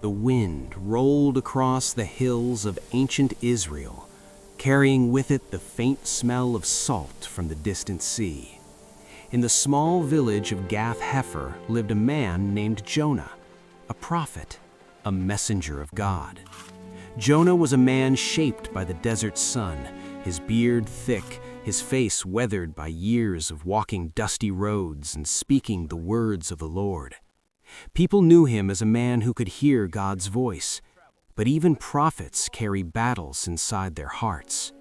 The wind rolled across the hills of ancient Israel, carrying with it the faint smell of salt from the distant sea. In the small village of Gath-Hepher lived a man named Jonah, a prophet, a messenger of God. Jonah was a man shaped by the desert sun, his beard thick, his face weathered by years of walking dusty roads and speaking the words of the Lord. People knew him as a man who could hear God's voice, but even prophets carry battles inside their hearts.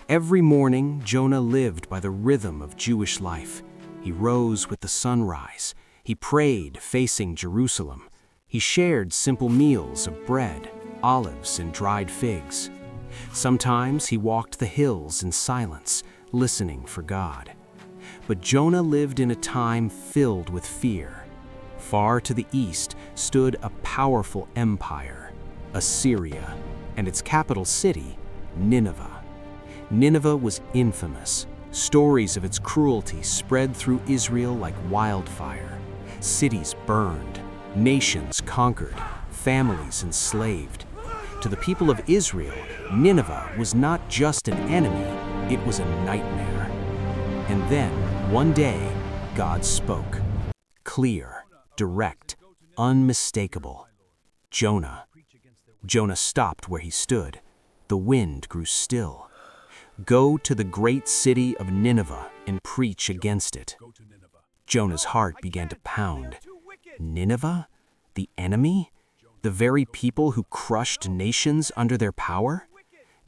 Every morning, Jonah lived by the rhythm of Jewish life. He rose with the sunrise. He prayed, facing Jerusalem. He shared simple meals of bread, olives, and dried figs. Sometimes he walked the hills in silence, listening for God. But Jonah lived in a time filled with fear. Far to the east stood a powerful empire, Assyria, and its capital city, Nineveh. Nineveh was infamous. Stories of its cruelty spread through Israel like wildfire. Cities burned, nations conquered, families enslaved. To the people of Israel, Nineveh was not just an enemy, it was a nightmare. And then, one day, God spoke. Clear, direct, unmistakable. Jonah. Jonah stopped where he stood. The wind grew still. Go to the great city of Nineveh and preach against it. Jonah's heart began to pound. Nineveh? The enemy? The very people who crushed nations under their power?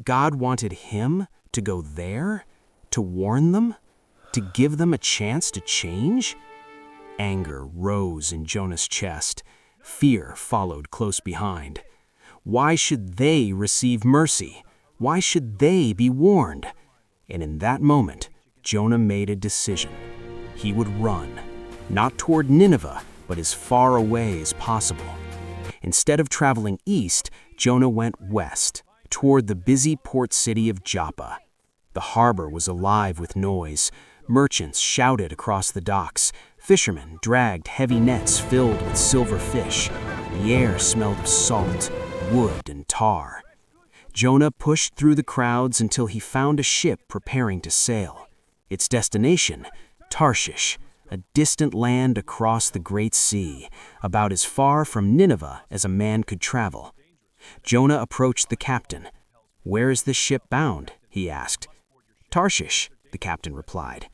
God wanted him to go there? To warn them? To give them a chance to change? Anger rose in Jonah's chest. Fear followed close behind. Why should they receive mercy? Why should they be warned? And in that moment, Jonah made a decision. He would run, not toward Nineveh, but as far away as possible. Instead of traveling east, Jonah went west, toward the busy port city of Joppa. The harbor was alive with noise. Merchants shouted across the docks. Fishermen dragged heavy nets filled with silver fish. The air smelled of salt, wood, and tar. Jonah pushed through the crowds until he found a ship preparing to sail. Its destination, Tarshish, a distant land across the great sea, about as far from Nineveh as a man could travel. Jonah approached the captain. "Where is this ship bound?" he asked. "Tarshish," the captain replied.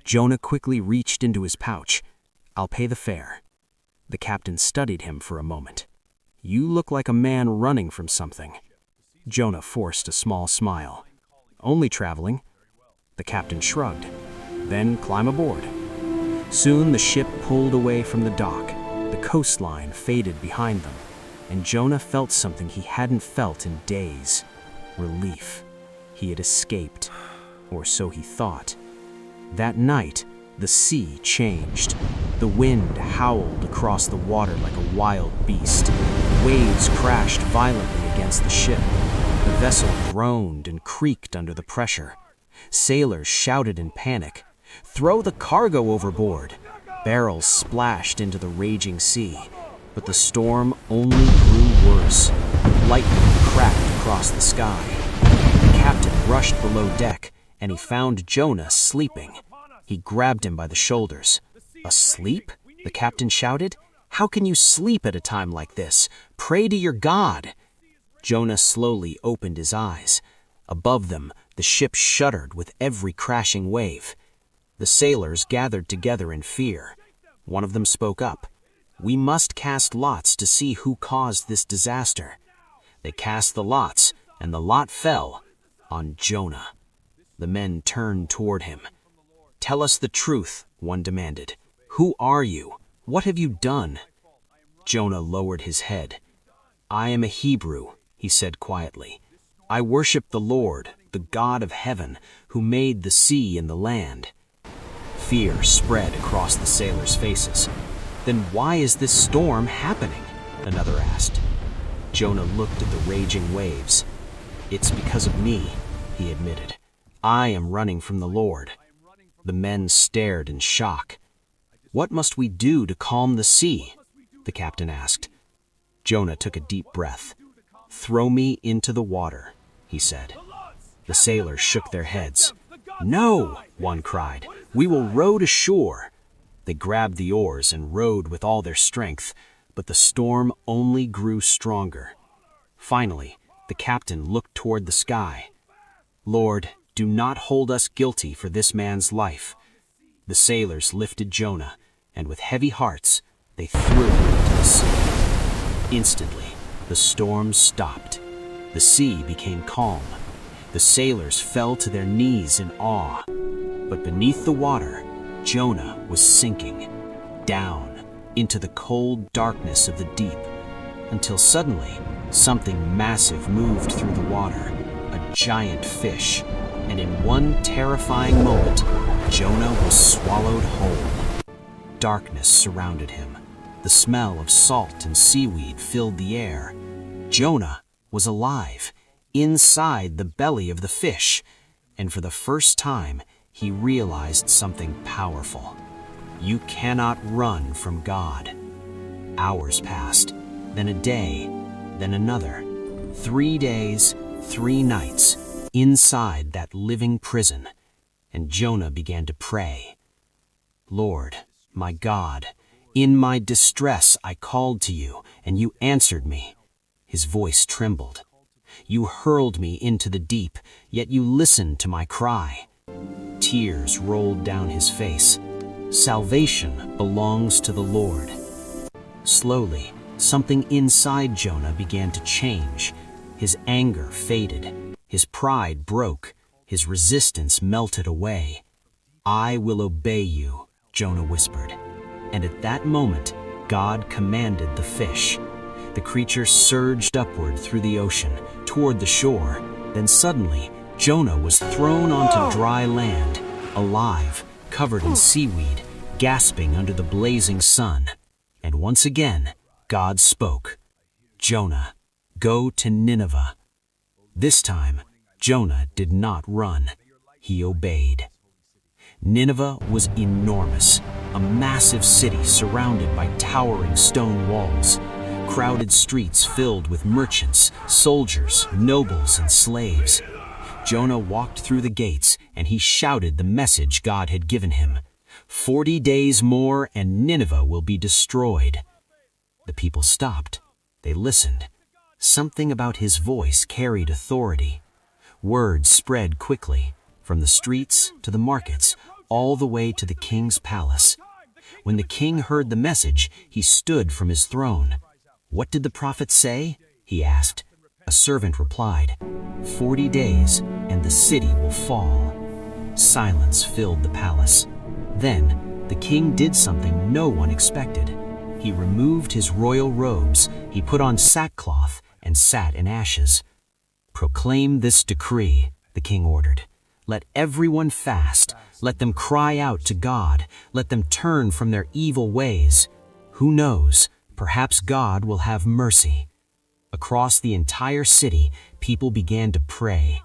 Jonah quickly reached into his pouch. "I'll pay the fare." The captain studied him for a moment. "You look like a man running from something." Jonah forced a small smile. "Only traveling." The captain shrugged. "Then climb aboard." Soon the ship pulled away from the dock. The coastline faded behind them, and Jonah felt something he hadn't felt in days. Relief. He had escaped, or so he thought. That night, the sea changed. The wind howled across the water like a wild beast. Waves crashed violently against the ship. The vessel groaned and creaked under the pressure. Sailors shouted in panic, "Throw the cargo overboard!" Barrels splashed into the raging sea, but the storm only grew worse. Lightning cracked across the sky. The captain rushed below deck, and he found Jonah sleeping. He grabbed him by the shoulders. "Asleep?" the captain shouted. "How can you sleep at a time like this? Pray to your God!" Jonah slowly opened his eyes. Above them, the ship shuddered with every crashing wave. The sailors gathered together in fear. One of them spoke up. "We must cast lots to see who caused this disaster." They cast the lots, and the lot fell on Jonah. The men turned toward him. "Tell us the truth," one demanded. "Who are you? What have you done?" Jonah lowered his head. "I am a Hebrew," he said quietly. "I worship the Lord, the God of heaven, who made the sea and the land." Fear spread across the sailors' faces. "Then why is this storm happening?" another asked. Jonah looked at the raging waves. "It's because of me," he admitted. "I am running from the Lord." The men stared in shock. "What must we do to calm the sea?" the captain asked. Jonah took a deep breath. "Throw me into the water," he said. The sailors shook their heads. "No," one cried, "we will row to shore." They grabbed the oars and rowed with all their strength, but the storm only grew stronger. Finally, the captain looked toward the sky. "Lord, do not hold us guilty for this man's life." The sailors lifted Jonah, and with heavy hearts, they threw him into the sea. Instantly, the storm stopped. The sea became calm. The sailors fell to their knees in awe. But beneath the water, Jonah was sinking, down into the cold darkness of the deep, until suddenly something massive moved through the water, a giant fish, and in one terrifying moment, Jonah was swallowed whole. Darkness surrounded him. The smell of salt and seaweed filled the air. Jonah was alive, inside the belly of the fish, and for the first time, he realized something powerful. You cannot run from God. Hours passed, then a day, then another. 3 days, 3 nights, inside that living prison, and Jonah began to pray. "Lord, my God, in my distress I called to you, and you answered me." His voice trembled. "You hurled me into the deep, yet you listened to my cry." Tears rolled down his face. Salvation belongs to the Lord. Slowly, something inside Jonah began to change. His anger faded. His pride broke. His resistance melted away. "I will obey you," Jonah whispered. And at that moment, God commanded the fish. The creature surged upward through the ocean, toward the shore. Then suddenly, Jonah was thrown onto dry land, alive, covered in seaweed, gasping under the blazing sun. And once again, God spoke. "Jonah, go to Nineveh." This time, Jonah did not run. He obeyed. Nineveh was enormous, a massive city surrounded by towering stone walls. Crowded streets filled with merchants, soldiers, nobles, and slaves. Jonah walked through the gates, and he shouted the message God had given him. 40 days more, and Nineveh will be destroyed. The people stopped. They listened. Something about his voice carried authority. Words spread quickly, from the streets to the markets, all the way to the king's palace. When the king heard the message, he stood from his throne. "What did the prophet say?" he asked. A servant replied, 40 days, and the city will fall." Silence filled the palace. Then, the king did something no one expected. He removed his royal robes, he put on sackcloth, and sat in ashes. "Proclaim this decree," the king ordered. "Let everyone fast. Let them cry out to God. Let them turn from their evil ways. Who knows? Perhaps God will have mercy." Across the entire city, people began to pray.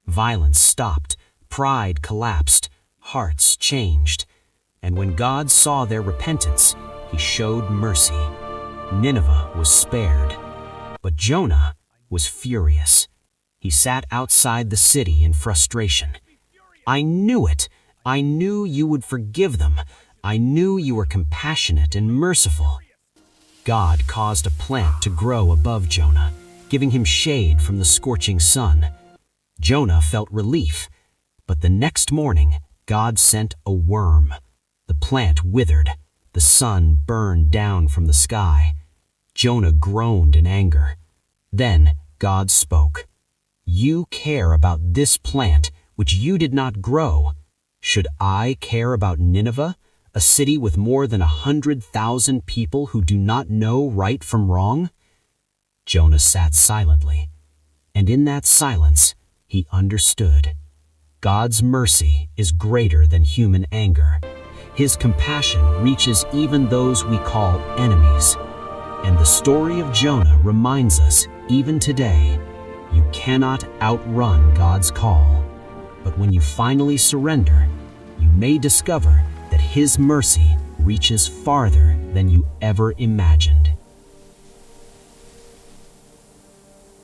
Violence stopped, pride collapsed, hearts changed. And when God saw their repentance, he showed mercy. Nineveh was spared. But Jonah was furious. He sat outside the city in frustration. "I knew it. I knew you would forgive them. I knew you were compassionate and merciful." God caused a plant to grow above Jonah, giving him shade from the scorching sun. Jonah felt relief, but the next morning, God sent a worm. The plant withered. The sun burned down from the sky. Jonah groaned in anger. Then God spoke. "You care about this plant, which you did not grow. Should I care about Nineveh, a city with more than 100,000 people who do not know right from wrong?" Jonah sat silently, and in that silence, he understood. God's mercy is greater than human anger. His compassion reaches even those we call enemies. And the story of Jonah reminds us, even today, you cannot outrun God's call. But when you finally surrender, you may discover that His mercy reaches farther than you ever imagined.